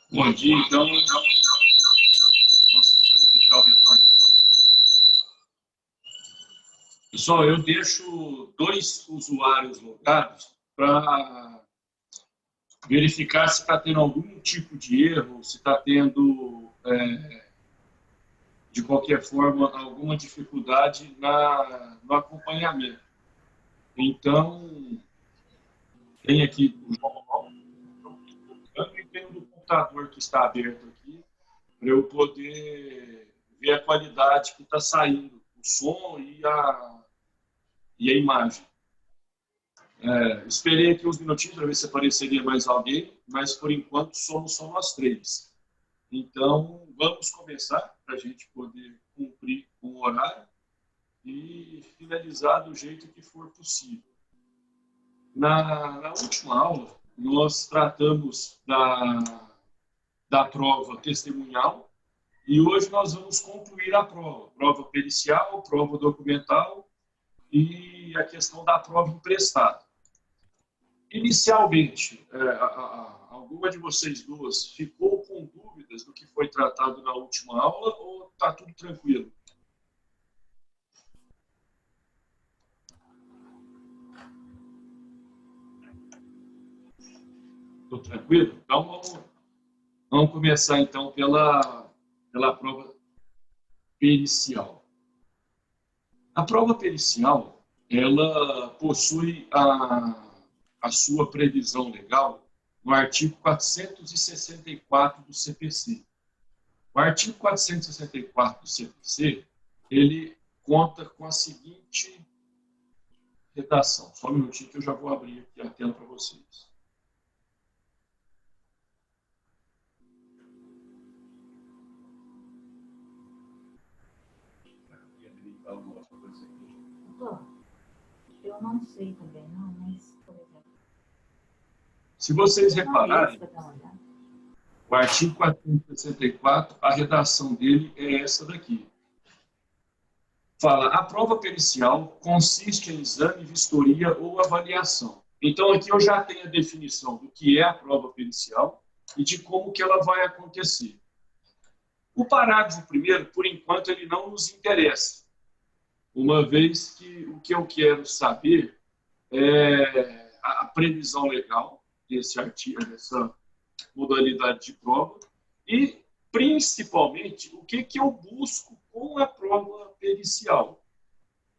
Bom dia, então. Nossa, deixa eu tirar o retorno aqui. Pessoal, eu deixo dois usuários logados para verificar se está tendo algum tipo de erro, se está tendo, de qualquer forma, alguma dificuldade no acompanhamento. Então, tem aqui o João e tem o do computador que está aberto aqui, para eu poder ver a qualidade que está saindo, o som e a imagem. Esperei aqui uns minutinhos para ver se apareceria mais alguém, mas por enquanto somos só nós três. Então, vamos começar para a gente poder cumprir com o horário e finalizar do jeito que for possível. Na última aula, nós tratamos da prova testemunhal e hoje nós vamos concluir a prova pericial, prova documental e a questão da prova emprestada. Inicialmente, alguma de vocês duas ficou com dúvidas do que foi tratado na última aula ou está tudo tranquilo? Tudo tranquilo? Então, vamos começar, então, pela prova pericial. A prova pericial, ela possui a sua previsão legal no artigo 464 do CPC. O artigo 464 do CPC, ele conta com a seguinte redação. Só um minutinho que eu já vou abrir aqui a tela para vocês. Eu não sei também, não, mas, por exemplo... Se vocês repararem, o artigo 464, a redação dele é essa daqui. Fala, a prova pericial consiste em exame, vistoria ou avaliação. Então, aqui eu já tenho a definição do que é a prova pericial e de como que ela vai acontecer. O parágrafo primeiro, por enquanto, ele não nos interessa, uma vez que o que eu quero saber é a previsão legal desse artigo, dessa modalidade de prova, e, principalmente, o que eu busco com a prova pericial.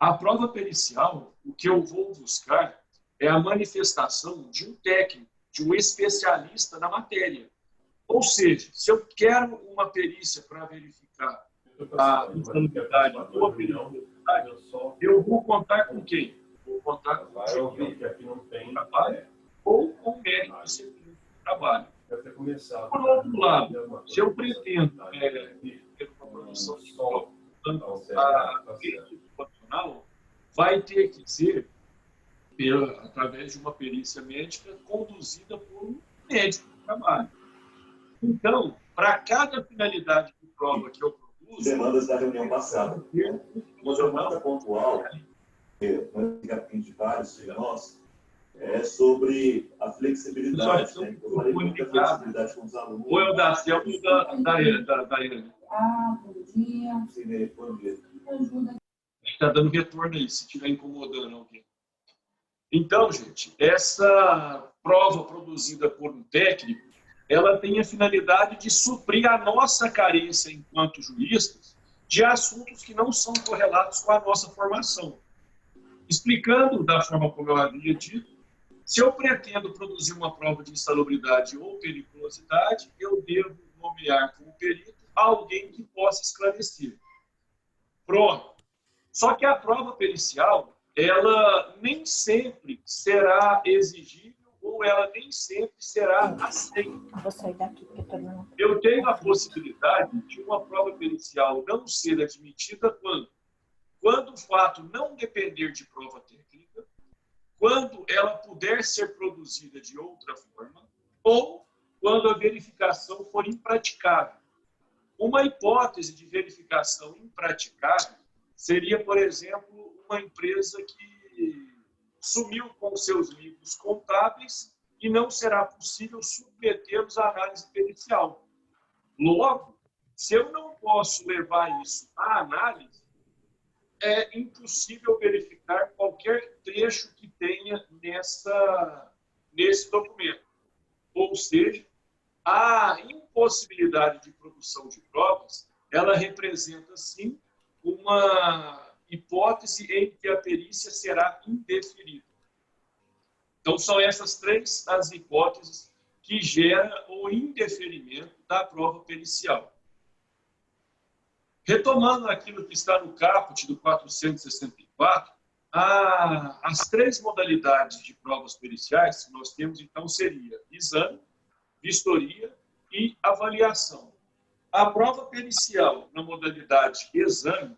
A prova pericial, o que eu vou buscar é a manifestação de um técnico, de um especialista na matéria. Ou seja, se eu quero uma perícia para verificar a insalubridade ou a periculosidade, eu vou contar com quem? Vou contar com o trabalho ou com o médico disciplina do trabalho. Por outro lado, se eu pretendo ter uma produção de prova, a perícia profissional vai ter que ser através de uma perícia médica conduzida por um médico do trabalho. Então, para cada finalidade de prova que eu produzo... Demandas da reunião passada. Uma demanda pontual, de vários de nós, é sobre a flexibilidade. Pessoal, né? Eu falei muito da flexibilidade com os alunos. Ou é o da Celso ou da Irene. Bom dia. Sim, bom dia. Está dando retorno aí, se estiver incomodando alguém. Então, gente, essa prova produzida por um técnico, ela tem a finalidade de suprir a nossa carência enquanto juristas de assuntos que não são correlatos com a nossa formação. Explicando da forma como eu havia dito, se eu pretendo produzir uma prova de insalubridade ou periculosidade, eu devo nomear como perito alguém que possa esclarecer. Pronto. Só que a prova pericial, ela nem sempre será exigível ou ela nem sempre será aceita. Vou sair daqui, porque estou dando... Eu tenho a possibilidade de uma prova pericial não ser admitida quando o fato não depender de prova técnica, quando ela puder ser produzida de outra forma, ou quando a verificação for impraticável. Uma hipótese de verificação impraticável seria, por exemplo, uma empresa que sumiu com seus livros contábeis e não será possível submetê-los à análise pericial. Logo, se eu não posso levar isso à análise, é impossível verificar qualquer trecho que tenha nesse documento. Ou seja, a impossibilidade de produção de provas, ela representa, sim, uma hipótese em que a perícia será indeferida. Então, são essas três as hipóteses que geram o indeferimento da prova pericial. Retomando aquilo que está no caput do 464, as três modalidades de provas periciais que nós temos, então, seria exame, vistoria e avaliação. A prova pericial, na modalidade exame,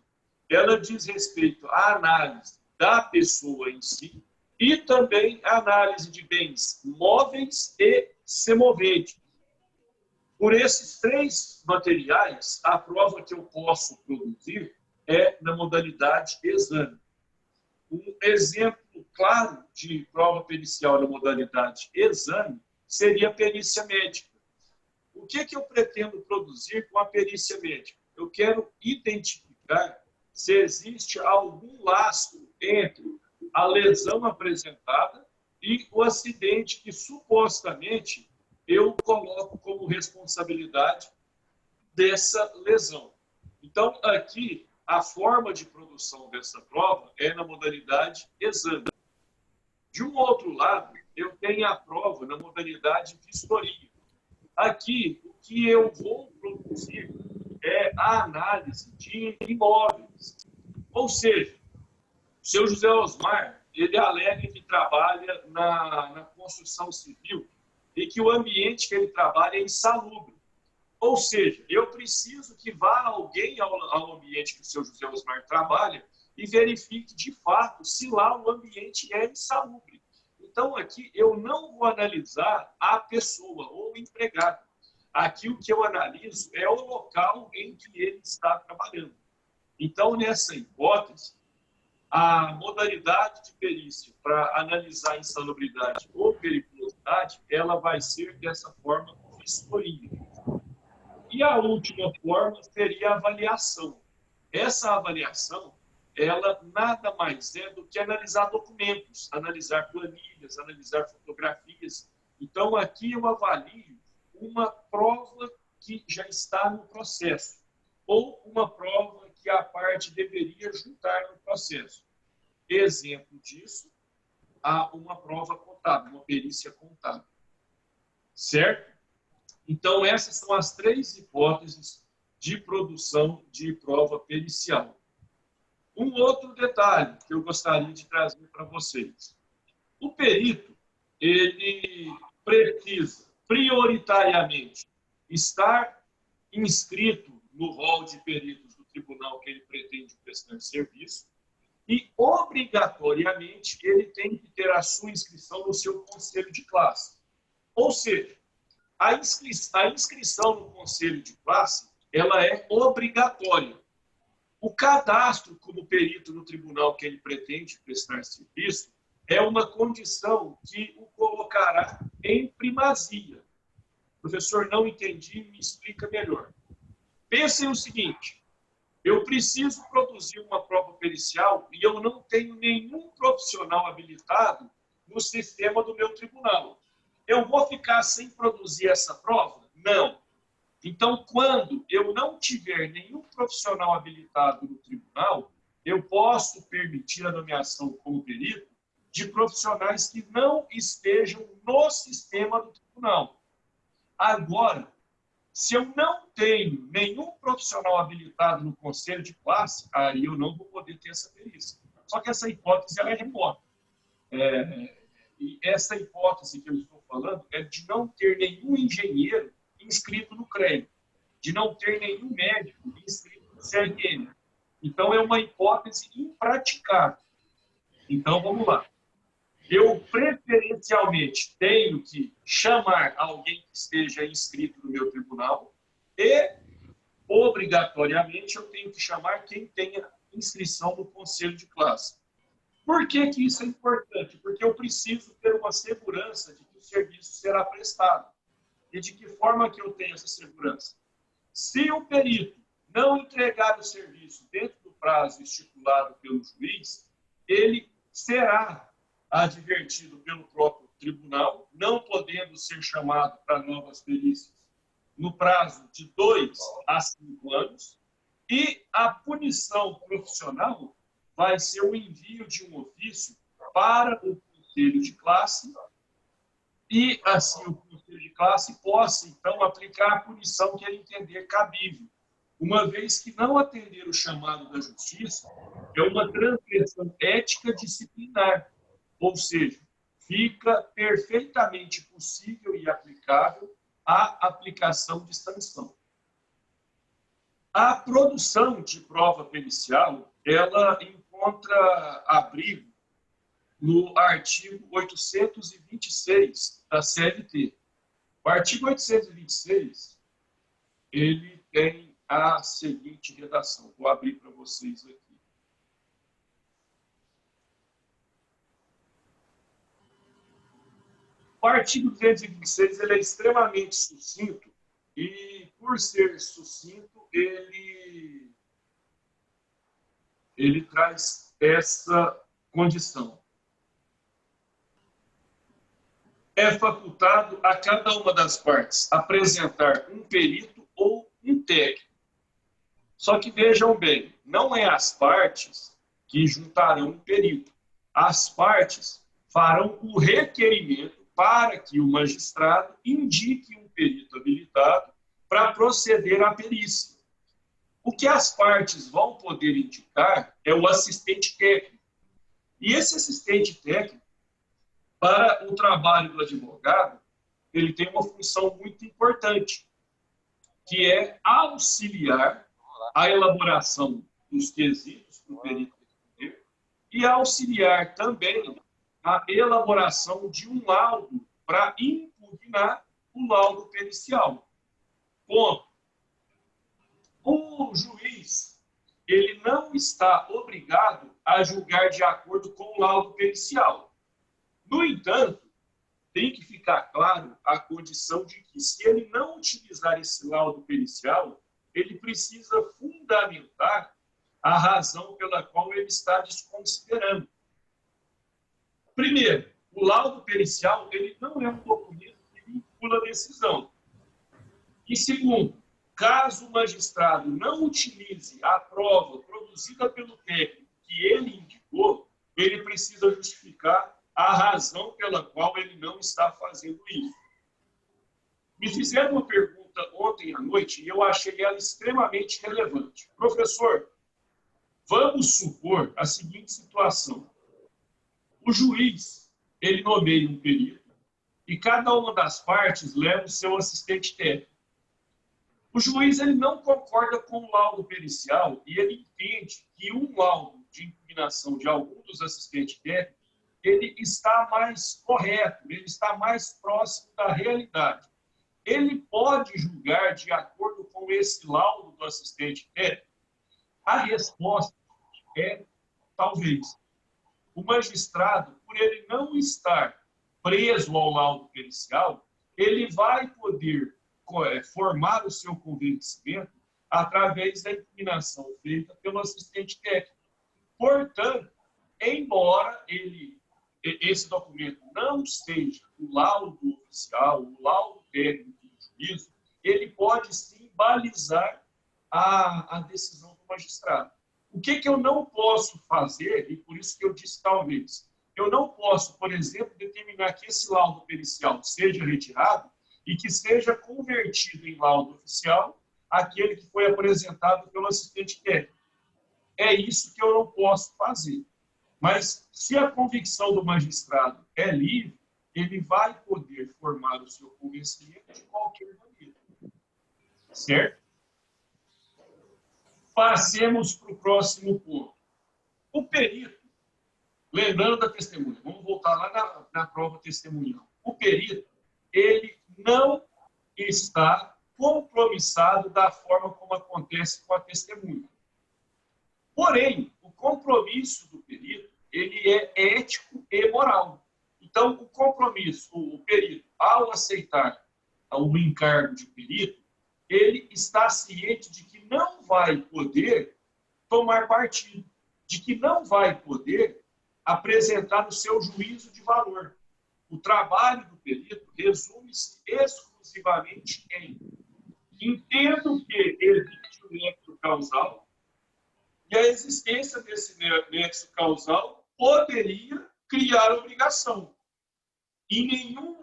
ela diz respeito à análise da pessoa em si e também à análise de bens móveis e semoventes. Por esses três materiais, a prova que eu posso produzir é na modalidade exame. Um exemplo claro de prova pericial na modalidade exame seria a perícia médica. O que eu pretendo produzir com a perícia médica? Eu quero identificar se existe algum lastro entre a lesão apresentada e o acidente que supostamente eu coloco como responsabilidade dessa lesão. Então, aqui, a forma de produção dessa prova é na modalidade exame. De um outro lado, eu tenho a prova na modalidade vistoria. Aqui, o que eu vou produzir é a análise de imóveis. Ou seja, o seu José Osmar, ele alega que trabalha na construção civil e que o ambiente que ele trabalha é insalubre. Ou seja, eu preciso que vá alguém ao ambiente que o seu José Osmar trabalha e verifique de fato se lá o ambiente é insalubre. Então, aqui eu não vou analisar a pessoa ou o empregado. Aqui o que eu analiso é o local em que ele está trabalhando. Então, nessa hipótese, a modalidade de perícia para analisar insalubridade ou periculosidade, ela vai ser dessa forma vistoria. E a última forma seria a avaliação. Essa avaliação, ela nada mais é do que analisar documentos, analisar planilhas, analisar fotografias. Então, aqui eu avalio uma prova que já está no processo, ou uma prova que a parte deveria juntar no processo. Exemplo disso, há uma prova contábil, uma perícia contábil. Certo? Então, essas são as três hipóteses de produção de prova pericial. Um outro detalhe que eu gostaria de trazer para vocês. O perito, ele precisa prioritariamente estar inscrito no rol de peritos do tribunal que ele pretende prestar serviço e, obrigatoriamente, ele tem que ter a sua inscrição no seu conselho de classe. Ou seja, a inscrição no conselho de classe, ela é obrigatória. O cadastro como perito no tribunal que ele pretende prestar serviço é uma condição que o colocará em primazia. Professor, não entendi, me explica melhor. Pensem o seguinte, eu preciso produzir uma prova pericial e eu não tenho nenhum profissional habilitado no sistema do meu tribunal. Eu vou ficar sem produzir essa prova? Não. Então, quando eu não tiver nenhum profissional habilitado no tribunal, eu posso permitir a nomeação como perito de profissionais que não estejam no sistema do tribunal. Agora, se eu não tenho nenhum profissional habilitado no conselho de classe, aí eu não vou poder ter essa perícia. Só que essa hipótese ela é remota. E essa hipótese que eu estou falando é de não ter nenhum engenheiro inscrito no CREA, de não ter nenhum médico inscrito no CRM. Então, é uma hipótese impraticável. Então, vamos lá. Eu, preferencialmente, tenho que chamar alguém que esteja inscrito no meu tribunal e, obrigatoriamente, eu tenho que chamar quem tenha inscrição no conselho de classe. Por que isso é importante? Porque eu preciso ter uma segurança de que serviço será prestado. E de que forma que eu tenho essa segurança? Se o perito não entregar o serviço dentro do prazo estipulado pelo juiz, ele será advertido pelo próprio tribunal, não podendo ser chamado para novas perícias no prazo de 2 a 5 anos, e a punição profissional vai ser o envio de um ofício para o conselho de classe e, assim, o conselho de classe possa, então, aplicar a punição que ele entender cabível, uma vez que não atender o chamado da justiça é uma transgressão ética disciplinar, ou seja, fica perfeitamente possível e aplicável a aplicação de sanção. A produção de prova pericial, ela encontra abrigo no artigo 826 da CLT. O artigo 826, ele tem a seguinte redação. Vou abrir para vocês aqui. O artigo 226 ele é extremamente sucinto e, por ser sucinto, ele traz essa condição. É facultado a cada uma das partes apresentar um perito ou um técnico. Só que vejam bem, não é as partes que juntarão um perito. As partes farão o requerimento para que o magistrado indique um perito habilitado para proceder à perícia. O que as partes vão poder indicar é o assistente técnico. E esse assistente técnico, para o trabalho do advogado, ele tem uma função muito importante, que é auxiliar a elaboração dos quesitos para o perito responder e auxiliar também a elaboração de um laudo para impugnar o laudo pericial. Ponto. O juiz, ele não está obrigado a julgar de acordo com o laudo pericial. No entanto, tem que ficar claro a condição de que, se ele não utilizar esse laudo pericial, ele precisa fundamentar a razão pela qual ele está desconsiderando. Primeiro, o laudo pericial ele não é um documento que vincula a decisão. E segundo, caso o magistrado não utilize a prova produzida pelo técnico que ele indicou, ele precisa justificar a razão pela qual ele não está fazendo isso. Me fizeram uma pergunta ontem à noite e eu achei ela extremamente relevante. Professor, vamos supor a seguinte situação. O juiz, ele nomeia um perito e cada uma das partes leva o seu assistente técnico. O juiz ele não concorda com o laudo pericial e ele entende que um laudo de impugnação de algum dos assistentes técnicos ele está mais correto, ele está mais próximo da realidade. Ele pode julgar de acordo com esse laudo do assistente técnico? A resposta é talvez. O magistrado, por ele não estar preso ao laudo pericial, ele vai poder formar o seu convencimento através da impugnação feita pelo assistente técnico. Portanto, embora esse documento não seja o laudo oficial, o laudo técnico do juízo, ele pode sim balizar a decisão do magistrado. O que eu não posso fazer, e por isso que eu disse talvez, eu não posso, por exemplo, determinar que esse laudo pericial seja retirado e que seja convertido em laudo oficial aquele que foi apresentado pelo assistente técnico. É isso que eu não posso fazer. Mas, se a convicção do magistrado é livre, ele vai poder formar o seu convencimento de qualquer maneira. Certo? Passemos para o próximo ponto. O perito, lembrando da testemunha, vamos voltar lá na prova testemunhal. O perito, ele não está compromissado da forma como acontece com a testemunha. Porém, o compromisso do perito, ele é ético e moral. O Então, o compromisso, o perito, ao aceitar o encargo de perito, ele está ciente de que não vai poder tomar partido, de que não vai poder apresentar o seu juízo de valor. O trabalho do perito resume-se exclusivamente em entendo que existe um nexo causal e a existência desse nexo causal poderia criar obrigação. Em nenhum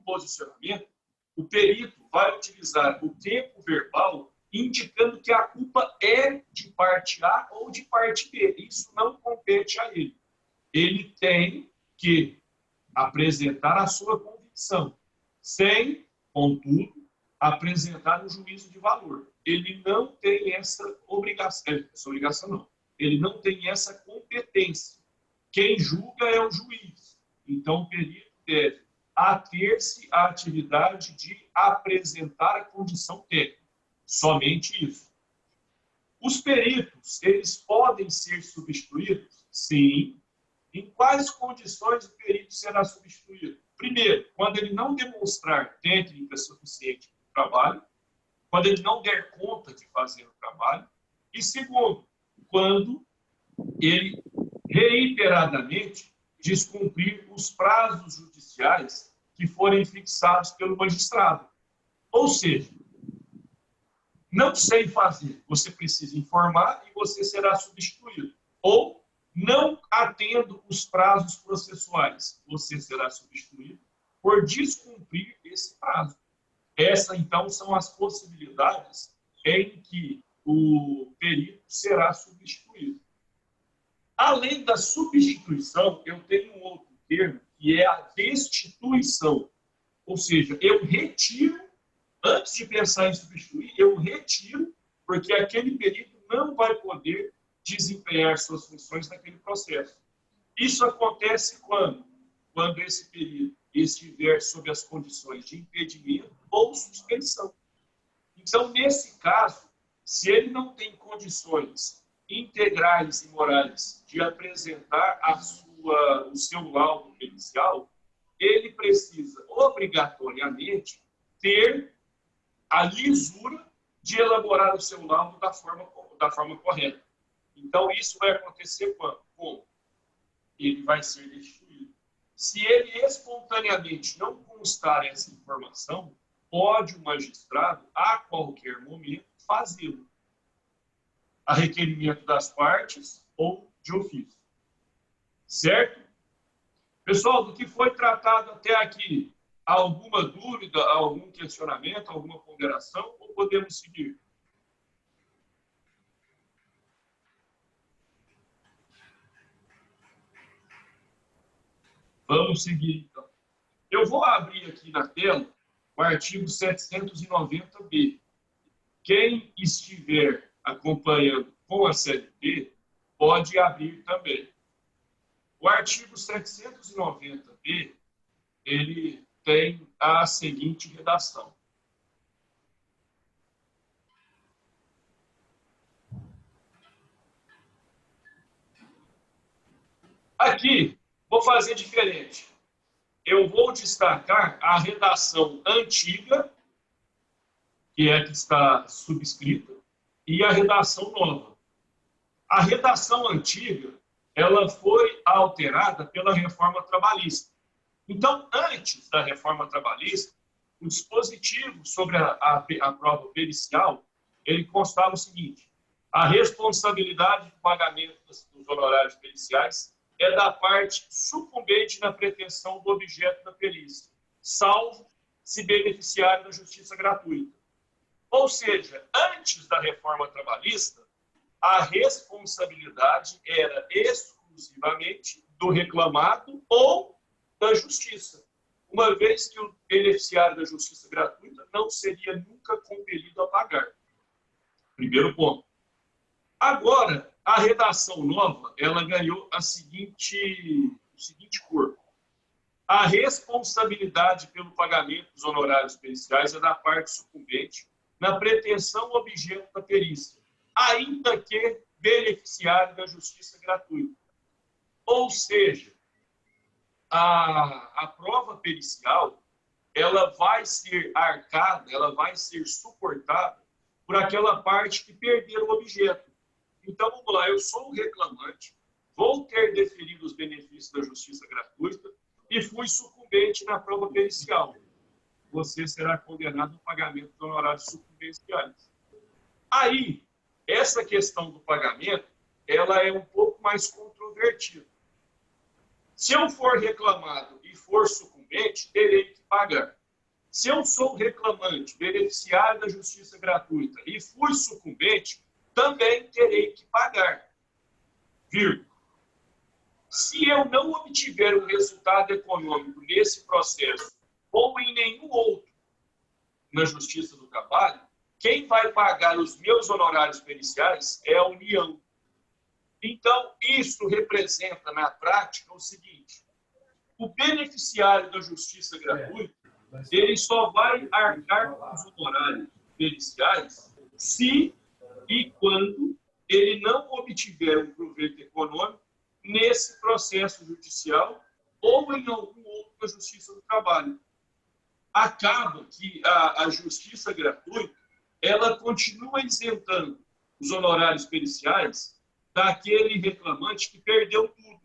posicionamento, o perito vai utilizar o tempo verbal indicando que a culpa é de parte A ou de parte B. Isso não compete a ele. Ele tem que apresentar a sua convicção, sem, contudo, apresentar um juízo de valor. Ele não tem essa obrigação não. Ele não tem essa competência. Quem julga é o juiz. Então, o perito deve ater-se à atividade de apresentar a condição técnica. Somente isso. Os peritos, eles podem ser substituídos? Sim. Em quais condições o perito será substituído? Primeiro, quando ele não demonstrar técnica suficiente no trabalho, quando ele não der conta de fazer o trabalho, e segundo, quando ele reiteradamente descumprir os prazos judiciais que forem fixados pelo magistrado. Ou seja, não sei fazer, você precisa informar e você será substituído. Ou não atendo os prazos processuais, você será substituído por descumprir esse prazo. Essas, então, são as possibilidades em que o perito será substituído. Além da substituição, eu tenho um outro termo, que é a destituição. Ou seja, eu retiro, antes de pensar em substituir, eu retiro, porque aquele perito não vai poder desempenhar suas funções naquele processo. Isso acontece quando esse perito estiver sob as condições de impedimento ou suspensão. Então, nesse caso, se ele não tem condições integrais e morais de apresentar o seu laudo pericial, ele precisa obrigatoriamente ter a lisura de elaborar o seu laudo da forma correta. Então, isso vai acontecer quando? Como? Ele vai ser destituído. Se ele espontaneamente não constar essa informação, pode o magistrado, a qualquer momento, fazê-lo, a requerimento das partes ou de ofício. Certo? Pessoal, do que foi tratado até aqui, alguma dúvida, algum questionamento, alguma ponderação, ou podemos seguir? Vamos seguir, então. Eu vou abrir aqui na tela o artigo 790-B. Quem estiver acompanhando com a CLT pode abrir também. O artigo 790-B, ele tem a seguinte redação. Aqui, vou fazer diferente. Eu vou destacar a redação antiga, que é a que está subscrita, e a redação nova. A redação antiga, ela foi alterada pela reforma trabalhista. Então, antes da reforma trabalhista, o dispositivo sobre a prova pericial, ele constava o seguinte: a responsabilidade de pagamento dos honorários periciais é da parte sucumbente na pretensão do objeto da perícia, salvo se beneficiar da justiça gratuita. Ou seja, antes da reforma trabalhista, a responsabilidade era exclusivamente do reclamado ou da justiça, uma vez que o beneficiário da justiça gratuita não seria nunca compelido a pagar. Primeiro ponto. Agora, a redação nova, ela ganhou o seguinte corpo. A responsabilidade pelo pagamento dos honorários periciais é da parte sucumbente na pretensão objeto da perícia, ainda que beneficiário da justiça gratuita. Ou seja, a prova pericial, ela vai ser arcada, ela vai ser suportada por aquela parte que perdeu o objeto. Então, vamos lá, eu sou o reclamante, vou ter deferido os benefícios da justiça gratuita e fui sucumbente na prova pericial. Você será condenado ao pagamento de honorários sucumbenciais. Aí, essa questão do pagamento, ela é um pouco mais controvertida. Se eu for reclamado e for sucumbente, terei que pagar. Se eu sou reclamante, beneficiário da justiça gratuita e fui sucumbente, também terei que pagar. Vírgula. Se eu não obtiver um resultado econômico nesse processo ou em nenhum outro na Justiça do Trabalho, quem vai pagar os meus honorários periciais é a União. Então, isso representa, na prática, o seguinte: o beneficiário da justiça gratuita, ele só vai arcar com os honorários periciais se e quando ele não obtiver um proveito econômico nesse processo judicial ou em algum outro da Justiça do Trabalho. Acaba que a justiça gratuita, ela continua isentando os honorários periciais daquele reclamante que perdeu tudo.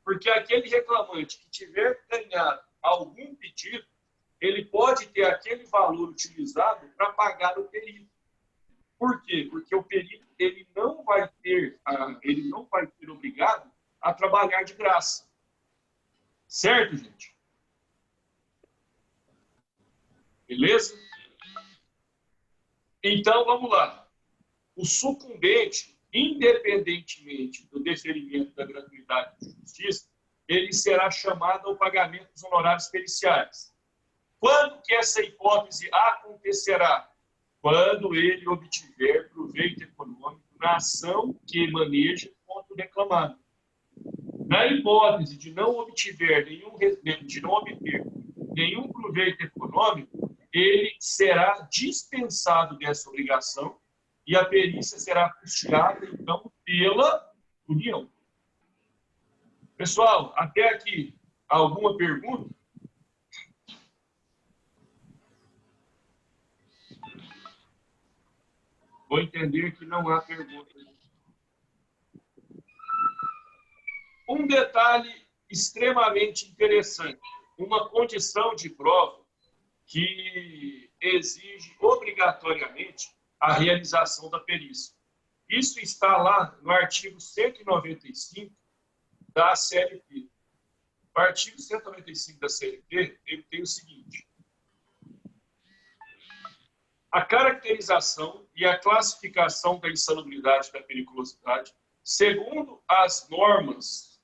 Porque aquele reclamante que tiver ganhado algum pedido, ele pode ter aquele valor utilizado para pagar o perito. Por quê? Porque o perito ele não vai ter obrigado a trabalhar de graça. Certo, gente? Beleza? Então, vamos lá. O sucumbente, independentemente do deferimento da gratuidade de justiça, ele será chamado ao pagamento dos honorários periciais. Quando que essa hipótese acontecerá? Quando ele obtiver proveito econômico na ação que maneja contra o reclamado. Na hipótese de não obter nenhum proveito econômico, ele será dispensado dessa obrigação e a perícia será custeada, então, pela União. Pessoal, até aqui, alguma pergunta? Vou entender que não há pergunta. Um detalhe extremamente interessante, uma condição de prova que exige obrigatoriamente a realização da perícia. Isso está lá no artigo 195 da CLT. O artigo 195 da CLT, ele tem o seguinte: a caracterização e a classificação da insalubridade e da periculosidade, segundo as normas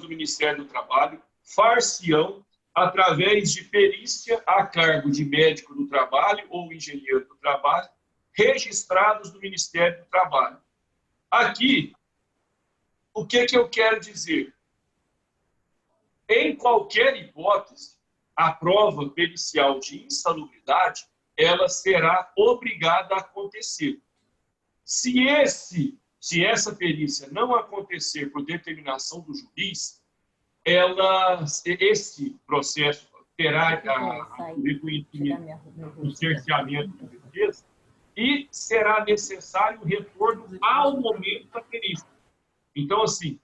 do Ministério do Trabalho, far-se-ão através de perícia a cargo de médico do trabalho ou engenheiro do trabalho, registrados no Ministério do Trabalho. Aqui, o que eu quero dizer? Em qualquer hipótese, a prova pericial de insalubridade, ela será obrigada a acontecer. Se essa perícia não acontecer por determinação do juiz, esse processo terá o reconhecimento do cerceamento de defesa e será necessário o retorno ao momento da perícia. Então, assim,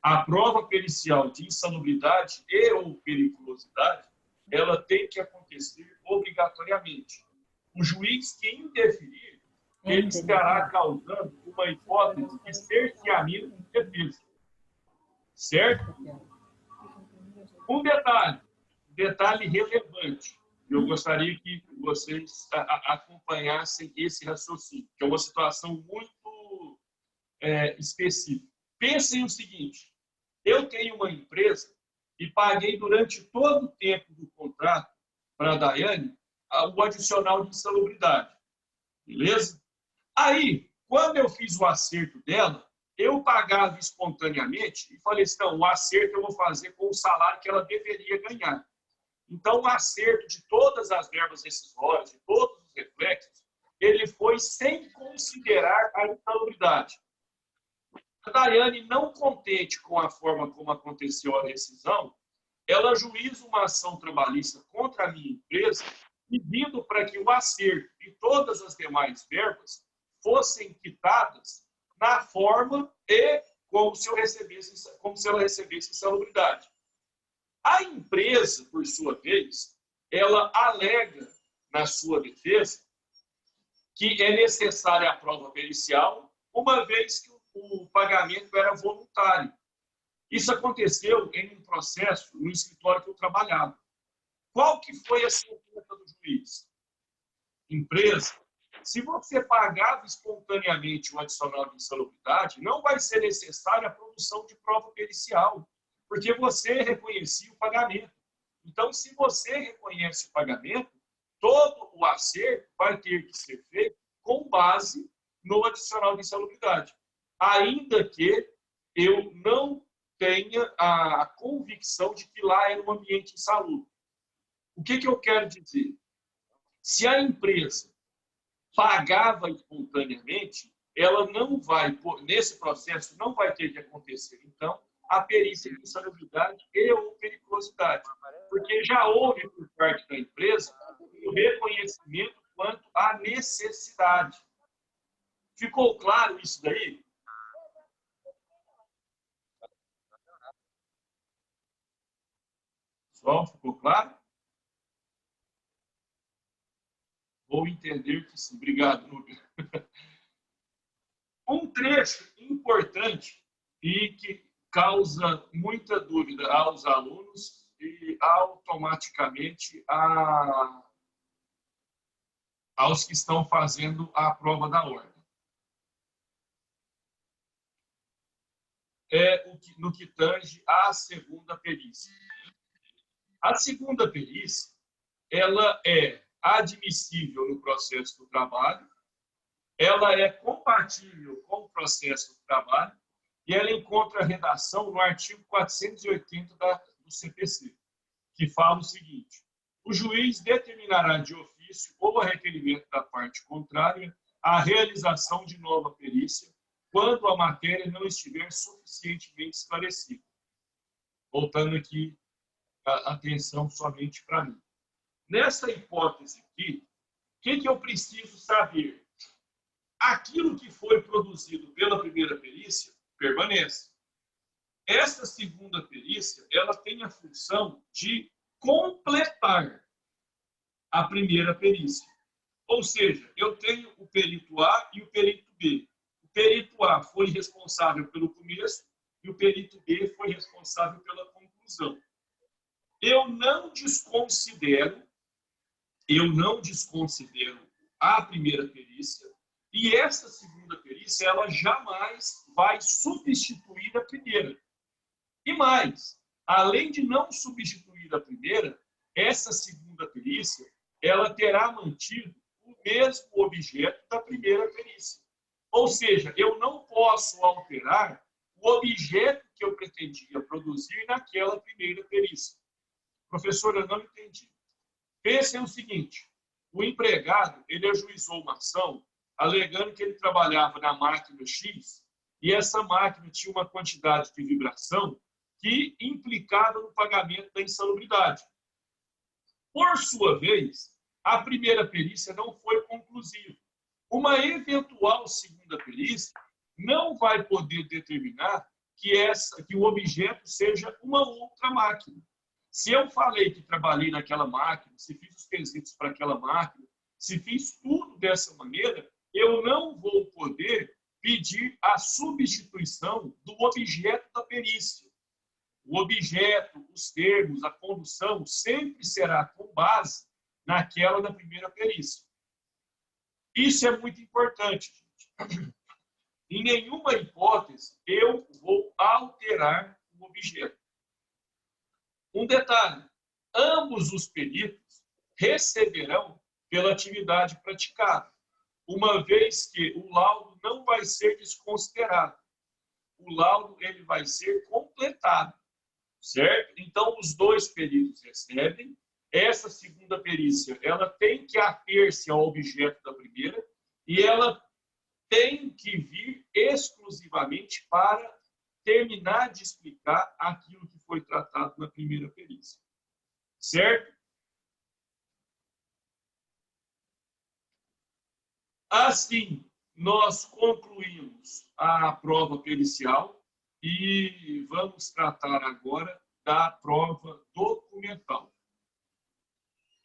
a prova pericial de insalubridade e ou periculosidade, ela tem que acontecer obrigatoriamente. O juiz que indeferir, ele estará causando uma hipótese de cerceamento de defesa. Certo? Um detalhe relevante, eu gostaria que vocês acompanhassem esse raciocínio, que é uma situação muito específica. Pensem o seguinte: eu tenho uma empresa e paguei durante todo o tempo do contrato para a Daiane o adicional de insalubridade. Beleza? Aí, quando eu fiz o acerto dela, eu pagava espontaneamente e falei assim: não, o acerto eu vou fazer com o salário que ela deveria ganhar. Então, o acerto de todas as verbas rescisórias, de todos os reflexos, ele foi sem considerar a insalubridade. A Daiane, não contente com a forma como aconteceu a rescisão, ela ajuiza uma ação trabalhista contra a minha empresa, pedindo para que o acerto e todas as demais verbas fossem quitadas na forma e como se ela recebesse insalubridade. A empresa, por sua vez, ela alega na sua defesa que é necessária a prova pericial, uma vez que o pagamento era voluntário. Isso aconteceu em um processo no escritório que eu trabalhava. Qual que foi a sentença do juiz? Empresa, se você pagava espontaneamente o adicional de insalubridade, não vai ser necessária a produção de prova pericial, porque você reconhecia o pagamento. Então, se você reconhece o pagamento, todo o acerto vai ter que ser feito com base no adicional de insalubridade, ainda que eu não tenha a convicção de que lá é um ambiente insalubre. O que eu quero dizer? Se a empresa pagava espontaneamente, ela não vai, nesse processo, não vai ter que acontecer, então, a perícia de insalubridade e ou periculosidade, porque já houve, por parte da empresa, o reconhecimento quanto à necessidade. Ficou claro isso daí? Pessoal, ficou claro? Vou entender que sim. Obrigado, Núbia. Um trecho importante e que causa muita dúvida aos alunos e automaticamente aos que estão fazendo a prova da ordem. No que tange à segunda perícia. A segunda perícia, ela é admissível no processo do trabalho, ela é compatível com o processo do trabalho e ela encontra redação no artigo 480 do CPC, que fala o seguinte: o juiz determinará de ofício ou a requerimento da parte contrária a realização de nova perícia quando a matéria não estiver suficientemente esclarecida. Voltando aqui a atenção somente para mim. Nessa hipótese aqui, o que eu preciso saber? Aquilo que foi produzido pela primeira perícia permanece. Essa segunda perícia, ela tem a função de completar a primeira perícia. Ou seja, eu tenho o perito A e o perito B. O perito A foi responsável pelo começo e o perito B foi responsável pela conclusão. Eu não desconsidero a primeira perícia e essa segunda perícia, ela jamais vai substituir a primeira. E mais, além de não substituir a primeira, essa segunda perícia, ela terá mantido o mesmo objeto da primeira perícia. Ou seja, eu não posso alterar o objeto que eu pretendia produzir naquela primeira perícia. Professor, eu não entendi. Pense no seguinte: o empregado, ele ajuizou uma ação alegando que ele trabalhava na máquina X e essa máquina tinha uma quantidade de vibração que implicava no pagamento da insalubridade. Por sua vez, a primeira perícia não foi conclusiva. Uma eventual segunda perícia não vai poder determinar que o objeto seja uma outra máquina. Se eu falei que trabalhei naquela máquina, se fiz os quesitos para aquela máquina, se fiz tudo dessa maneira, eu não vou poder pedir a substituição do objeto da perícia. O objeto, os termos, a condução sempre será com base naquela da primeira perícia. Isso é muito importante, gente. Em nenhuma hipótese eu vou alterar o objeto. Um detalhe: ambos os peritos receberão pela atividade praticada, uma vez que o laudo não vai ser desconsiderado. O laudo ele vai ser completado, certo? Então, os dois peritos recebem. Essa segunda perícia, ela tem que ater-se ao objeto da primeira e ela tem que vir exclusivamente para terminar de explicar aquilo que foi tratado na primeira perícia. Certo? Assim, nós concluímos a prova pericial e vamos tratar agora da prova documental.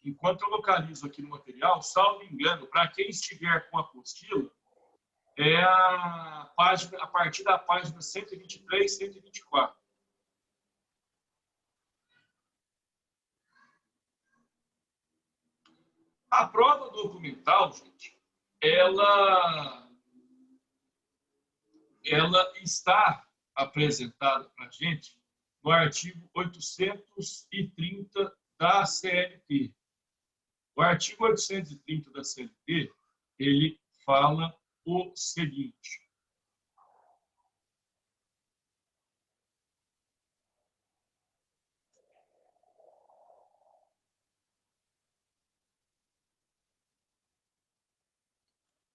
Enquanto eu localizo aqui no material, salvo engano, para quem estiver com a apostila, é a partir da página 123, 124. A prova documental, gente, ela está apresentada para a gente no artigo 830 da CLT. O artigo 830 da CLT, ele fala o seguinte: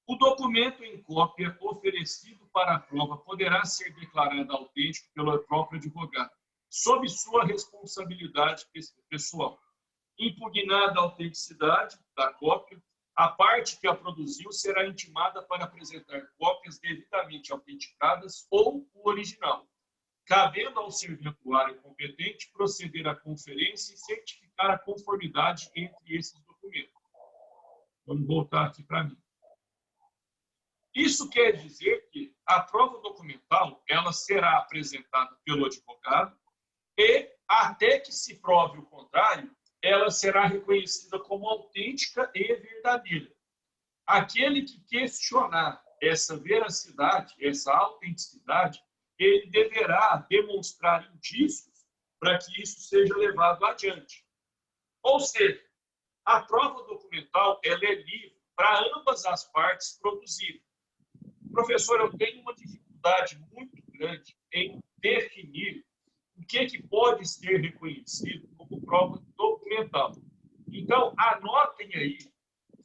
o documento em cópia oferecido para a prova poderá ser declarado autêntico pelo próprio advogado, sob sua responsabilidade pessoal. Impugnada a autenticidade da cópia, a parte que a produziu será intimada para apresentar cópias devidamente autenticadas ou o original, cabendo ao serventuário competente proceder à conferência e certificar a conformidade entre esses documentos. Vamos voltar aqui para mim. Isso quer dizer que a prova documental ela será apresentada pelo advogado e, até que se prove o contrário, ela será reconhecida como autêntica e verdadeira. Aquele que questionar essa veracidade, essa autenticidade, ele deverá demonstrar indícios para que isso seja levado adiante. Ou seja, a prova documental ela é livre para ambas as partes produzirem. Professor, eu tenho uma dificuldade muito grande em definir o que pode ser reconhecido como prova documental. Então, anotem aí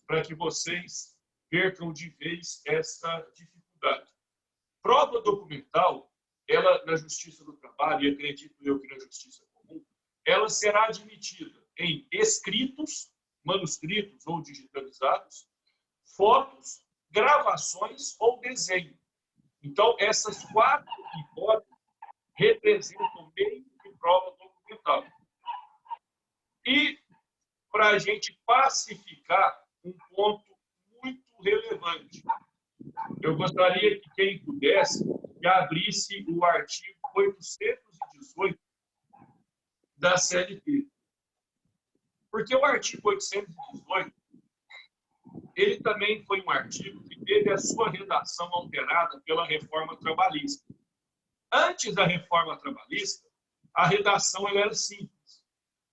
para que vocês percam de vez essa dificuldade. Prova documental, ela na Justiça do Trabalho, e acredito eu que na Justiça Comum, ela será admitida em escritos, manuscritos ou digitalizados, fotos, gravações ou desenho. Então, essas 4 hipóteses representam meio de prova documental. E, para a gente pacificar um ponto muito relevante, eu gostaria que quem pudesse que abrisse o artigo 818 da CLT. Porque o artigo 818 ele também foi um artigo que teve a sua redação alterada pela reforma trabalhista. Antes da reforma trabalhista, a redação ela era simples.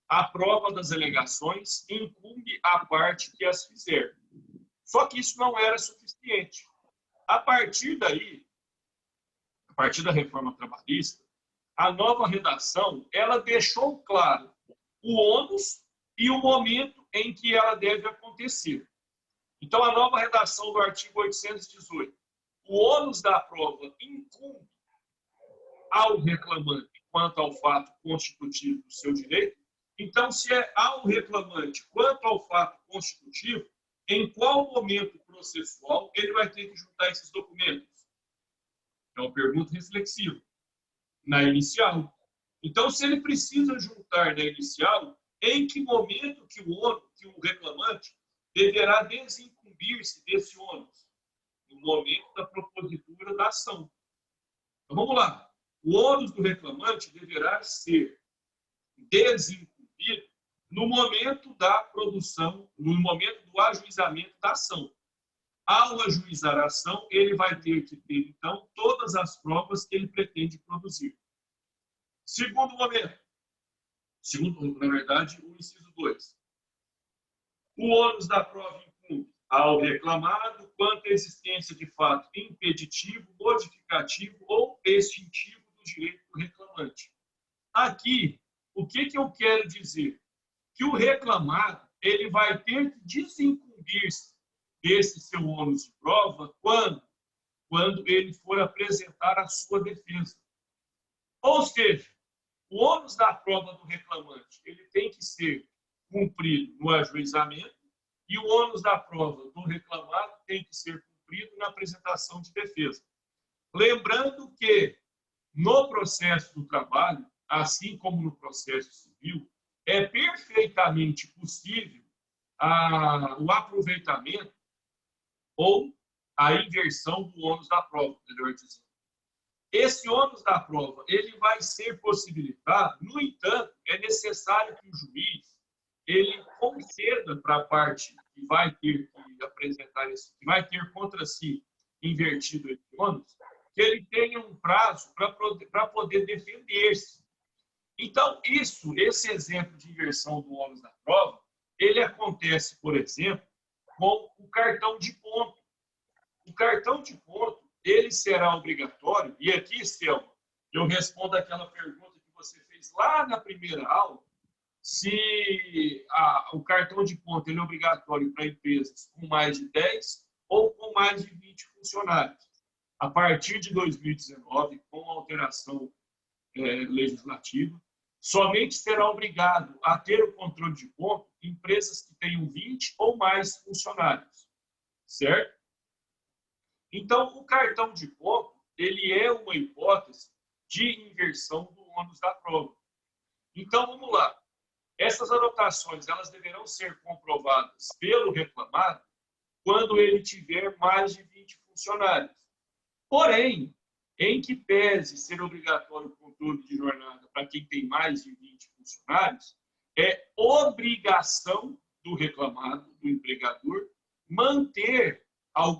A prova das alegações incumbe a parte que as fizer. Só que isso não era suficiente. A partir daí, a partir da reforma trabalhista, a nova redação ela deixou claro o ônus e o momento em que ela deve acontecer. Então, a nova redação do artigo 818. O ônus da prova incumbe ao reclamante quanto ao fato constitutivo do seu direito. Então, se é ao reclamante quanto ao fato constitutivo, em qual momento processual ele vai ter que juntar esses documentos? É uma pergunta reflexiva. Na inicial. Então, se ele precisa juntar na inicial, em que momento que o reclamante deverá desincumbir-se desse ônus? No momento da propositura da ação. Então, vamos lá. O ônus do reclamante deverá ser desincumbido no momento da produção, no momento do ajuizamento da ação. Ao ajuizar a ação, ele vai ter que ter, então, todas as provas que ele pretende produzir. Segundo momento. Na verdade, o inciso 2. O ônus da prova incumbe ao reclamado quanto à existência de fato impeditivo, modificativo ou extintivo do direito do reclamante. Aqui, o que eu quero dizer? Que o reclamado ele vai ter que desincumbir-se desse seu ônus de prova quando quando ele for apresentar a sua defesa. Ou seja, o ônus da prova do reclamante ele tem que ser cumprido no ajuizamento e o ônus da prova do reclamado tem que ser cumprido na apresentação de defesa. Lembrando que no processo do trabalho, assim como no processo civil, é perfeitamente possível o aproveitamento ou a inversão do ônus da prova, melhor dizendo. Esse ônus da prova ele vai ser possibilitado, no entanto, é necessário que o juiz ele conceda para a parte que vai ter que apresentar que vai ter contra si invertido esse ônus, que ele tenha um prazo para poder defender-se. Então, esse exemplo de inversão do ônus da prova, ele acontece, por exemplo, com o cartão de ponto. O cartão de ponto, ele será obrigatório, e aqui, Selma, eu respondo aquela pergunta que você fez lá na primeira aula, se o cartão de ponto ele é obrigatório para empresas com mais de 10 ou com mais de 20 funcionários. A partir de 2019, com a alteração legislativa, somente será obrigado a ter o controle de ponto empresas que tenham 20 ou mais funcionários, certo? Então, o cartão de ponto, ele é uma hipótese de inversão do ônus da prova. Então, vamos lá. Essas anotações, elas deverão ser comprovadas pelo reclamado quando ele tiver mais de 20 funcionários. Porém, em que pese ser obrigatório o controle de jornada para quem tem mais de 20 funcionários, é obrigação do reclamado, do empregador, manter,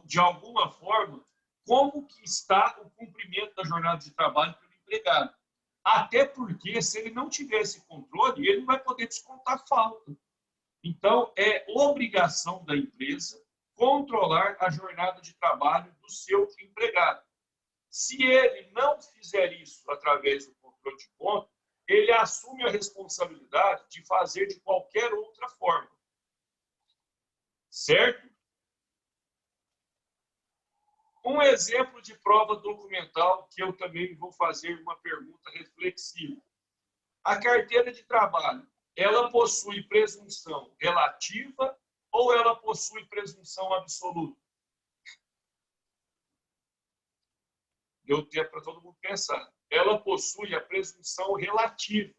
de alguma forma, como que está o cumprimento da jornada de trabalho pelo empregado. Até porque, se ele não tiver esse controle, ele não vai poder descontar falta. Então, é obrigação da empresa controlar a jornada de trabalho do seu empregado. Se ele não fizer isso através do controle de ponto, ele assume a responsabilidade de fazer de qualquer outra forma. Certo? Um exemplo de prova documental que eu também vou fazer uma pergunta reflexiva. A carteira de trabalho, ela possui presunção relativa ou ela possui presunção absoluta? Deu tempo para todo mundo pensar. Ela possui a presunção relativa.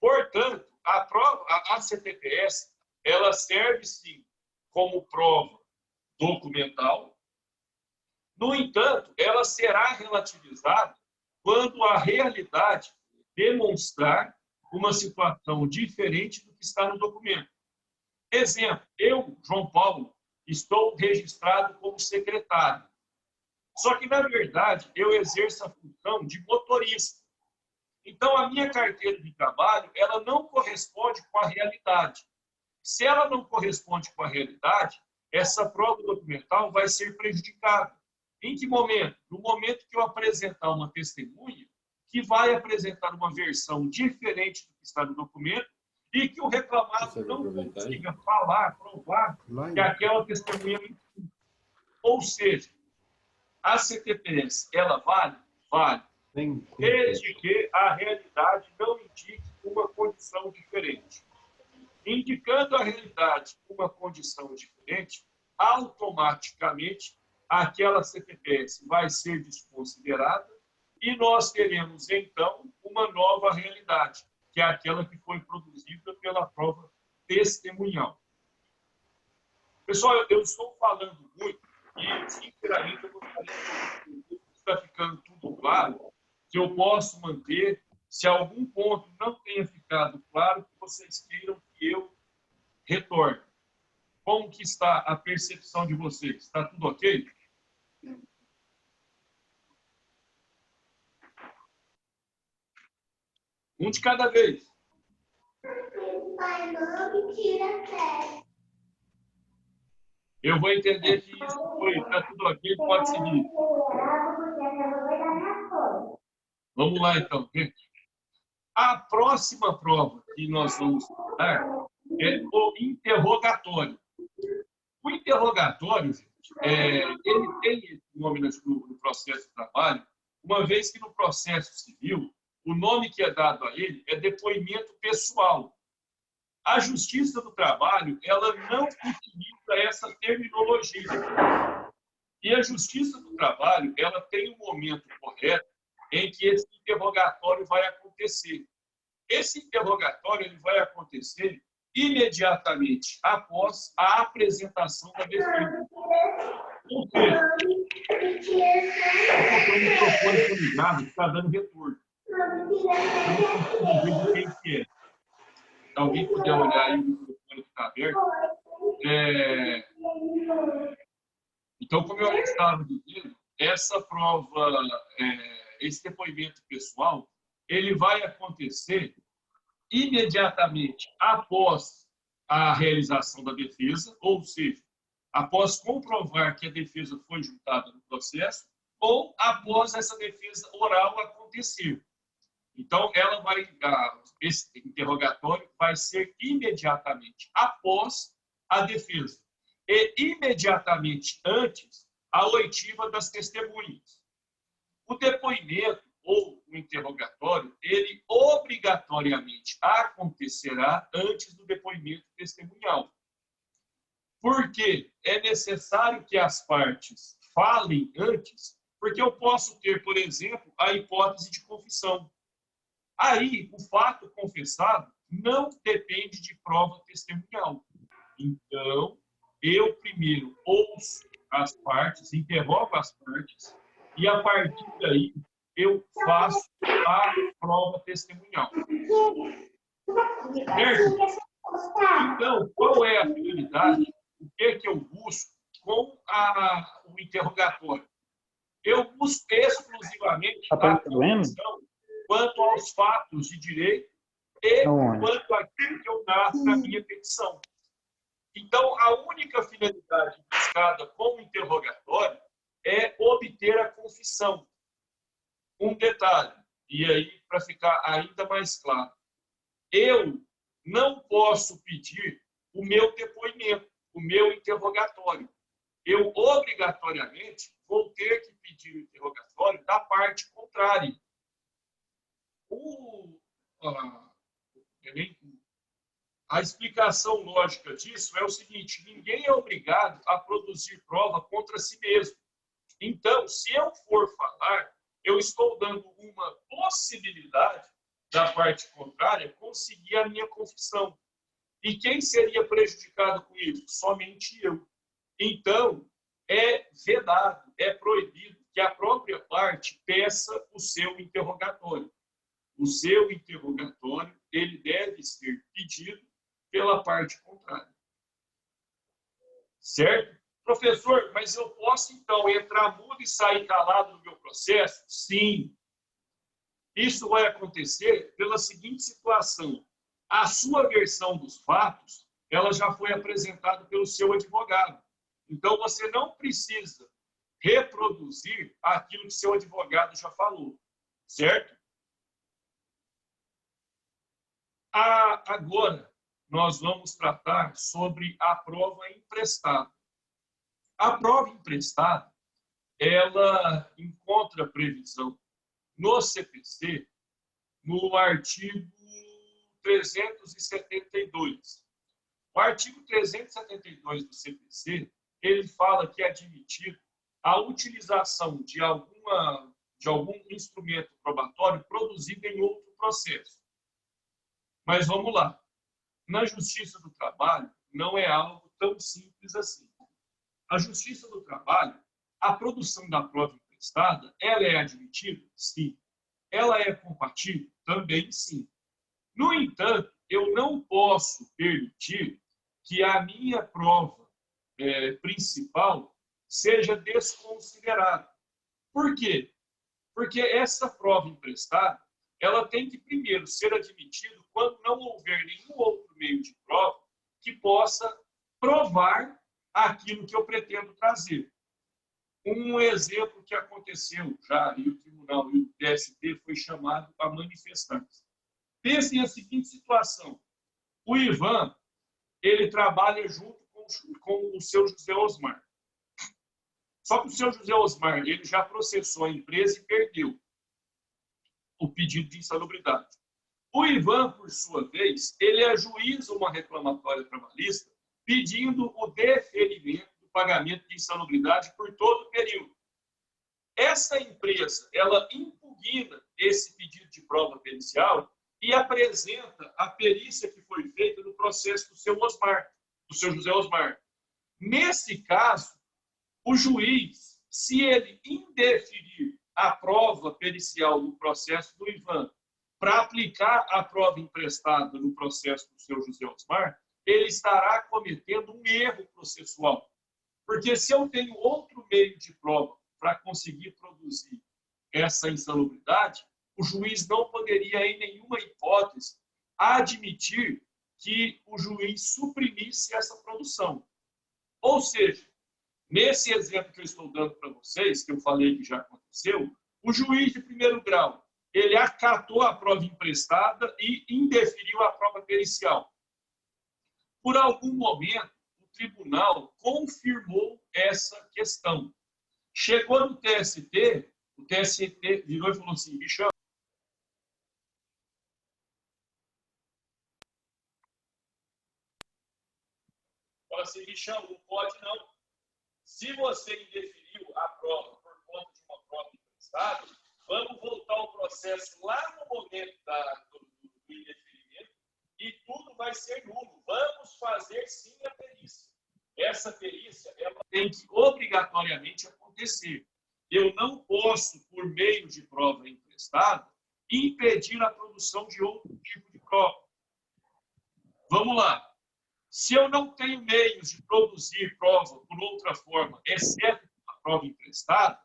Portanto, a CTPS, ela serve sim como prova documental. No entanto, ela será relativizada quando a realidade demonstrar uma situação diferente do que está no documento. Exemplo, eu, João Paulo, estou registrado como secretário. Só que, na verdade, eu exerço a função de motorista. Então, a minha carteira de trabalho, ela não corresponde com a realidade. Se ela não corresponde com a realidade, essa prova documental vai ser prejudicada. Em que momento? No momento que eu apresentar uma testemunha que vai apresentar uma versão diferente do que está no documento e que o reclamado não consiga falar, provar que aquela testemunha é mentira. Ou seja, a CTPS, ela vale? Vale. Desde que a realidade não indique uma condição diferente. Indicando a realidade uma condição diferente, automaticamente aquela CTPS vai ser desconsiderada e nós teremos, então, uma nova realidade, que é aquela que foi produzida pela prova testemunhal. Pessoal, eu estou falando muito e, sinceramente, eu gostaria que está ficando tudo claro, que eu posso manter. Se algum ponto não tenha ficado claro, que vocês queiram que eu retorne. Como que está a percepção de vocês? Está tudo ok? Um de cada vez. Eu vou entender que isso foi. Está tudo ok, pode seguir. Vamos lá, então, gente. A próxima prova que nós vamos estudar é o interrogatório. O interrogatório, gente, ele tem esse nome no processo de trabalho, uma vez que no processo civil, o nome que é dado a ele é depoimento pessoal. A Justiça do Trabalho, ela não utiliza essa terminologia. E a Justiça do Trabalho, ela tem um momento correto em que esse interrogatório vai acontecer. Esse interrogatório ele vai acontecer imediatamente após a apresentação da defesa. Ou seja, o microfone ligado está dando retorno. Eu não consigo ver de quem que é. Se alguém puder olhar aí o microfone que está aberto. Então, como eu estava dizendo, essa prova, esse depoimento pessoal, ele vai acontecer imediatamente após a realização da defesa, ou seja, após comprovar que a defesa foi juntada no processo, ou após essa defesa oral acontecer. Então, esse interrogatório vai ser imediatamente após a defesa e imediatamente antes a oitiva das testemunhas. O depoimento ou o interrogatório, ele obrigatoriamente acontecerá antes do depoimento testemunhal. Porque é necessário que as partes falem antes, porque eu posso ter, por exemplo, a hipótese de confissão. Aí, o fato confessado não depende de prova testemunhal. Então, eu primeiro ouço as partes, interrogo as partes, e a partir daí eu faço a prova testemunhal. Certo? Então, qual é a finalidade? O que é que eu busco com o interrogatório? Eu busco exclusivamente a confissão quanto aos fatos de direito e quanto àquilo que eu narro na minha petição. Então, a única finalidade buscada com o interrogatório é obter a confissão. Um detalhe, e aí para ficar ainda mais claro, eu não posso pedir o meu depoimento, o meu interrogatório. Eu, obrigatoriamente, vou ter que pedir o interrogatório da parte contrária. A explicação lógica disso é o seguinte: ninguém é obrigado a produzir prova contra si mesmo. Então, se eu for falar, eu estou dando uma possibilidade da parte contrária conseguir a minha confissão. E quem seria prejudicado com isso? Somente eu. Então, é vedado, é proibido que a própria parte peça o seu interrogatório. O seu interrogatório, ele deve ser pedido pela parte contrária. Certo? Professor, mas eu posso, então, entrar mudo e sair calado no meu processo? Sim. Isso vai acontecer pela seguinte situação. A sua versão dos fatos, ela já foi apresentada pelo seu advogado. Então, você não precisa reproduzir aquilo que seu advogado já falou. Certo? Agora, nós vamos tratar sobre a prova emprestada. A prova emprestada, ela encontra previsão no CPC, no artigo 372. O artigo 372 do CPC, ele fala que é admitido a utilização de algum instrumento probatório produzido em outro processo. Mas vamos lá. Na Justiça do Trabalho, não é algo tão simples assim. A Justiça do Trabalho, a produção da prova emprestada, ela é admitida? Sim. Ela é compatível? Também sim. No entanto, eu não posso permitir que a minha prova principal seja desconsiderada. Por quê? Porque essa prova emprestada, ela tem que primeiro ser admitida quando não houver nenhum outro meio de prova que possa provar aquilo que eu pretendo trazer. Um exemplo que aconteceu já, e o tribunal e o TST foi chamado a manifestantes. Pensem a seguinte situação. O Ivan, ele trabalha junto com o seu José Osmar. Só que o seu José Osmar, ele já processou a empresa e perdeu o pedido de insalubridade. O Ivan, por sua vez, ele ajuiza uma reclamatória trabalhista pedindo o deferimento do pagamento de insalubridade por todo o período. Essa empresa, ela impugna esse pedido de prova pericial e apresenta a perícia que foi feita no processo do seu Osmar, do seu José Osmar. Nesse caso, o juiz, se ele indeferir a prova pericial no processo do Ivan para aplicar a prova emprestada no processo do seu José Osmar, ele estará cometendo um erro processual. Porque se eu tenho outro meio de prova para conseguir produzir essa insalubridade, o juiz não poderia, em nenhuma hipótese, admitir que o juiz suprimisse essa produção. Ou seja, nesse exemplo que eu estou dando para vocês, que eu falei que já aconteceu, o juiz de primeiro grau, ele acatou a prova emprestada e indeferiu a prova pericial. Por algum momento, o tribunal confirmou essa questão. Chegou no TST, o TST virou e falou assim, bichão, fala assim, bichão, não pode não. Se você indeferiu a prova por conta de uma prova emprestada, vamos voltar ao processo lá no momento do indeferimento e tudo vai ser nulo. Vamos fazer sim a perícia. Essa perícia ela tem que obrigatoriamente acontecer. Eu não posso, por meio de prova emprestada, impedir a produção de outro tipo de prova. Vamos lá. Se eu não tenho meios de produzir prova por outra forma, exceto a prova emprestada,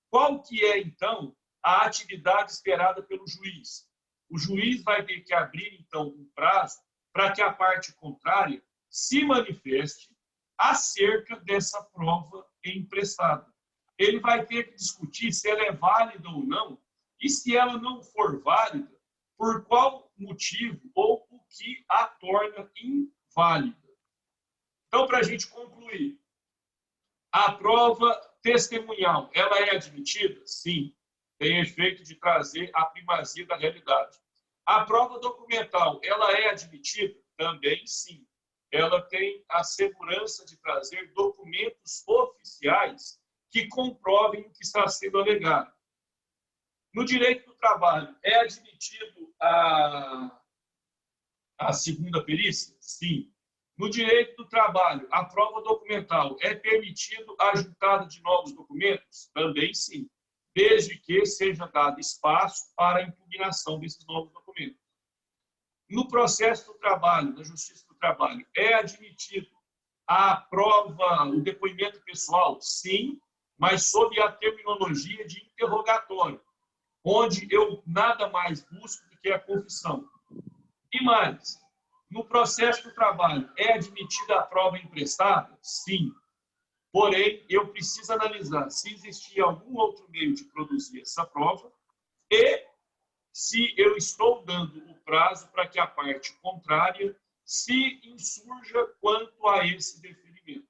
qual que é, então, a atividade esperada pelo juiz? O juiz vai ter que abrir, então, um prazo para que a parte contrária se manifeste acerca dessa prova emprestada. Ele vai ter que discutir se ela é válida ou não, e se ela não for válida, por qual motivo ou o que a torna inválida. Então, para a gente concluir, a prova testemunhal, ela é admitida? Sim. Tem efeito de trazer a primazia da realidade. A prova documental, ela é admitida? Também sim. Ela tem a segurança de trazer documentos oficiais que comprovem o que está sendo alegado. No direito do trabalho, é admitido a segunda perícia? Sim. No direito do trabalho, a prova documental, é permitido a juntada de novos documentos? Também sim, desde que seja dado espaço para a impugnação desses novos documentos. No processo do trabalho, na Justiça do Trabalho, é admitido a prova, o depoimento pessoal? Sim, mas sob a terminologia de interrogatório, onde eu nada mais busco do que a confissão. E mais, no processo do trabalho, é admitida a prova emprestada? Sim. Porém, eu preciso analisar se existia algum outro meio de produzir essa prova e se eu estou dando o prazo para que a parte contrária se insurja quanto a esse deferimento.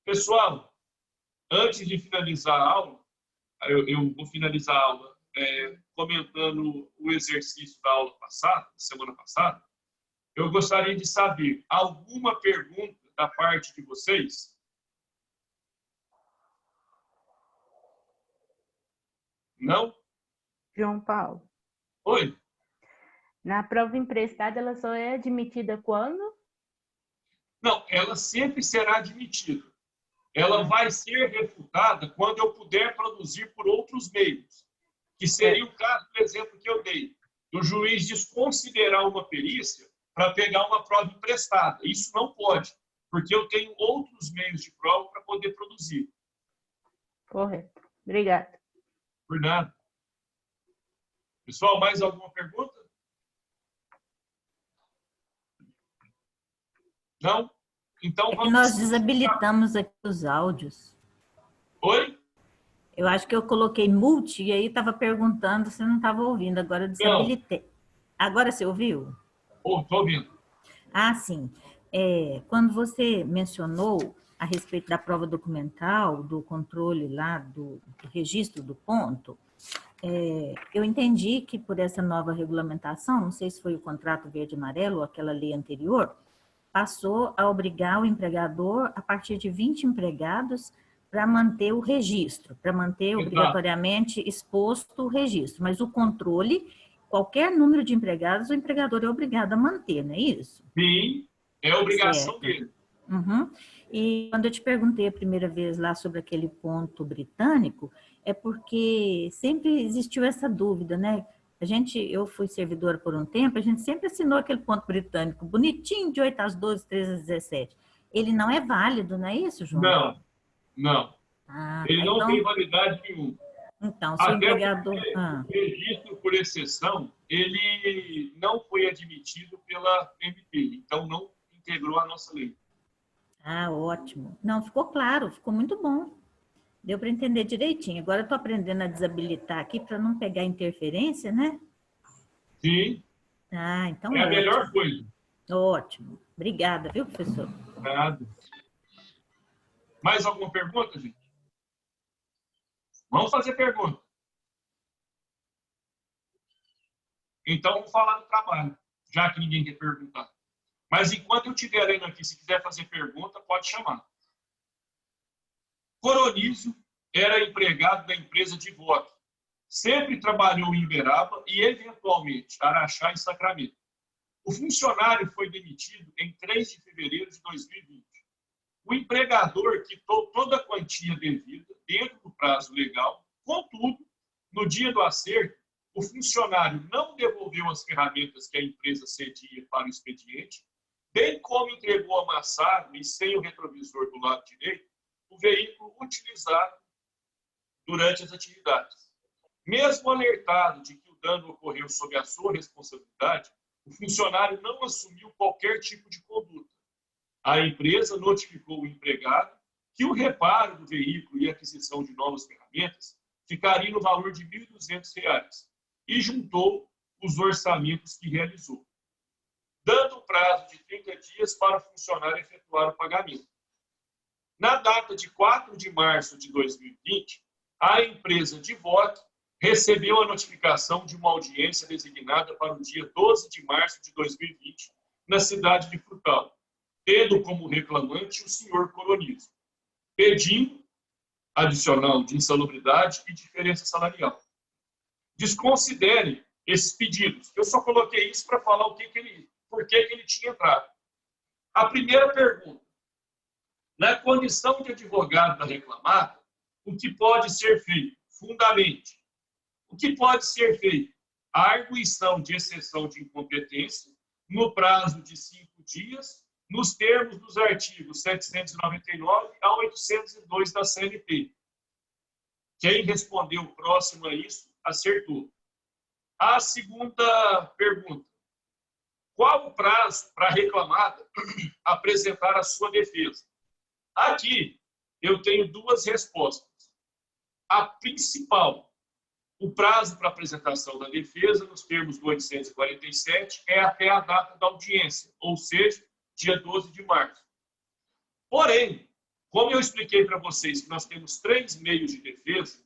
Pessoal, antes de finalizar a aula, eu vou finalizar a aula comentando o exercício da aula passada, semana passada. Eu gostaria de saber alguma pergunta da parte de vocês? Não? João Paulo. Oi? Na prova emprestada, ela só é admitida quando? Não, ela sempre será admitida. Ela vai ser refutada quando eu puder produzir por outros meios, que seria o caso do exemplo que eu dei, do juiz desconsiderar uma perícia para pegar uma prova emprestada. Isso não pode, porque eu tenho outros meios de prova para poder produzir. Correto. Obrigada. Por nada. Pessoal, mais alguma pergunta? Não? Então vamos... Nós desabilitamos aqui os áudios. Oi? Eu acho que eu coloquei mute e aí estava perguntando se não estava ouvindo. Agora eu desabilitei. Não. Agora você ouviu? Estou ouvindo. Ah, sim. Quando você mencionou a respeito da prova documental, do controle lá, do registro do ponto, eu entendi que por essa nova regulamentação, não sei se foi o contrato verde e amarelo ou aquela lei anterior, passou a obrigar o empregador, a partir de 20 empregados, para manter o registro, para manter obrigatoriamente exposto o registro. Mas o controle, qualquer número de empregados, o empregador é obrigado a manter, não é isso? Sim, é obrigação dele. Uhum. E quando eu te perguntei a primeira vez lá sobre aquele ponto britânico, é porque sempre existiu essa dúvida, né? Eu fui servidora por um tempo, a gente sempre assinou aquele ponto britânico, bonitinho, de 8 às 12, 13 às 17. Ele não é válido, não é isso, João? Não, não. Ah, Ele tá. não tem validade nenhuma. Então, se o Até empregador... porque o registro por exceção, ele não foi admitido pela MP, então não integrou a nossa lei. Ah, ótimo. Não, ficou claro, ficou muito bom. Deu para entender direitinho. Agora eu estou aprendendo a desabilitar aqui para não pegar interferência, né? Sim. Ah, então é a ótimo. melhor coisa. Ótimo. Obrigada, viu, professor? Nada. Mais alguma pergunta, gente? Vamos fazer pergunta. Então, vamos falar do trabalho, já que ninguém quer perguntar. Mas enquanto eu estiver lendo aqui, se quiser fazer pergunta, pode chamar. Coronísio era empregado da empresa de voto. Sempre trabalhou em Uberaba e, eventualmente, Araxá e Sacramento. O funcionário foi demitido em 3 de fevereiro de 2020. O empregador quitou toda a quantia devida dentro do prazo legal. Contudo, no dia do acerto, o funcionário não devolveu as ferramentas que a empresa cedia para o expediente, bem como entregou amassado e sem o retrovisor do lado direito o veículo utilizado durante as atividades. Mesmo alertado de que o dano ocorreu sob a sua responsabilidade, o funcionário não assumiu qualquer tipo de conduta. A empresa notificou o empregado que o reparo do veículo e a aquisição de novas ferramentas ficaria no valor de R$ 1.200 e juntou os orçamentos que realizou, dando o prazo de 30 dias para o funcionário efetuar o pagamento. Na data de 4 de março de 2020, a empresa de voto recebeu a notificação de uma audiência designada para o dia 12 de março de 2020, na cidade de Frutal, tendo como reclamante o senhor Coronísio, pedindo adicional de insalubridade e diferença salarial. Desconsidere esses pedidos. Eu só coloquei isso para falar por que ele tinha entrado. A primeira pergunta. Na condição de advogado da reclamada, o que pode ser feito? Fundamente. O que pode ser feito? A arguição de exceção de incompetência no prazo de 5 dias, nos termos dos artigos 799 a 802 da CLT. Quem respondeu próximo a isso, acertou. A segunda pergunta. Qual o prazo para a reclamada apresentar a sua defesa? Aqui, eu tenho 2 respostas. A principal, o prazo para apresentação da defesa, nos termos do 847, é até a data da audiência, ou seja, dia 12 de março. Porém, como eu expliquei para vocês que nós temos 3 meios de defesa,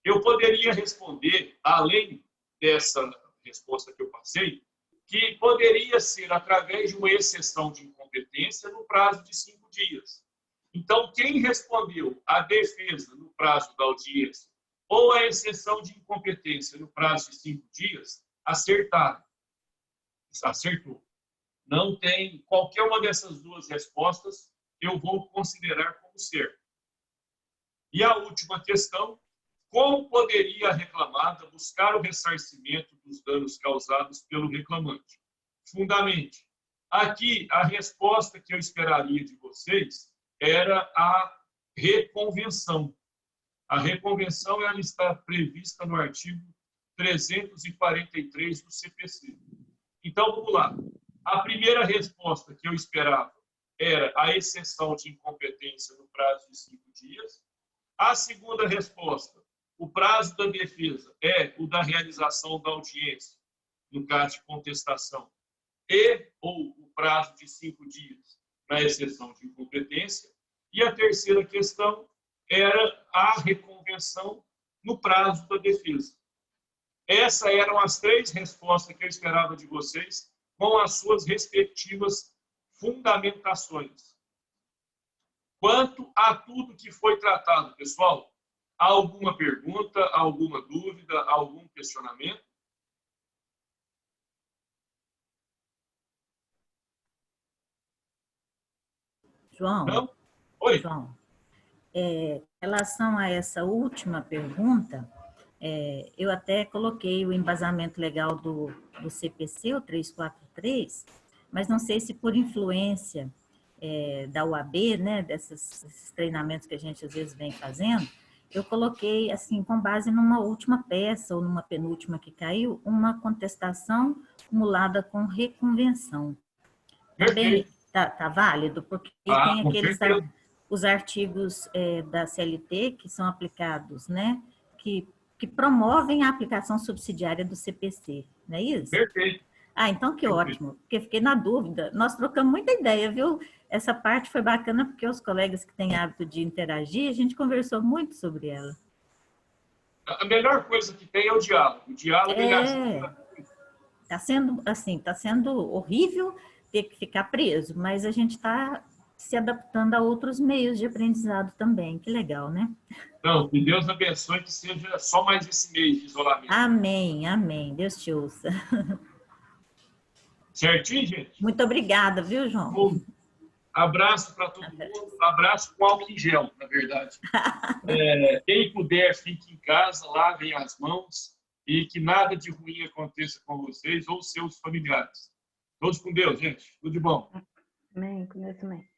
eu poderia responder, além dessa resposta que eu passei, que poderia ser através de uma exceção de incompetência no prazo de 5 dias. Então, quem respondeu a defesa no prazo da audiência ou a exceção de incompetência no prazo de 5 dias, acertaram. Acertou. Não tem qualquer uma dessas 2 respostas, eu vou considerar como certo. E a última questão, como poderia a reclamada buscar o ressarcimento dos danos causados pelo reclamante? Fundamente, aqui a resposta que eu esperaria de vocês era a reconvenção. A reconvenção ela está prevista no artigo 343 do CPC. Então, vamos lá. A primeira resposta que eu esperava era a exceção de incompetência no prazo de 5 dias. A segunda resposta, o prazo da defesa é o da realização da audiência, no caso de contestação, ou o prazo de 5 dias na exceção de incompetência. E a terceira questão era a reconvenção no prazo da defesa. Essas eram as 3 respostas que eu esperava de vocês, com as suas respectivas fundamentações. Quanto a tudo que foi tratado, pessoal, há alguma pergunta, alguma dúvida, algum questionamento? João, Não? Oi. João, em relação a essa última pergunta, eu até coloquei o embasamento legal do CPC, o 343, mas não sei se por influência da UAB, né, desses treinamentos que a gente às vezes vem fazendo, eu coloquei, assim, com base numa última peça ou numa penúltima que caiu, uma contestação acumulada com reconvenção. Também tá válido, porque tem aqueles os artigos da CLT que são aplicados, né, que promovem a aplicação subsidiária do CPC, não é isso? Perfeito. Ah, então que ótimo, porque fiquei na dúvida. Nós trocamos muita ideia, viu? Essa parte foi bacana porque os colegas que têm hábito de interagir, a gente conversou muito sobre ela. A melhor coisa que tem é o diálogo. O diálogo ele ajuda. Está sendo, assim, está sendo horrível ter que ficar preso, mas a gente está se adaptando a outros meios de aprendizado também. Que legal, né? Não, que Deus abençoe que seja só mais esse mês de isolamento. Amém, amém. Deus te ouça. Certinho, gente? Muito obrigada, viu, João? Bom, abraço para todo mundo. Abraço com álcool em gel, na verdade. Quem puder, fique em casa, lavem as mãos e que nada de ruim aconteça com vocês ou seus familiares. Todos com Deus, gente. Tudo de bom. Amém. Com Deus também.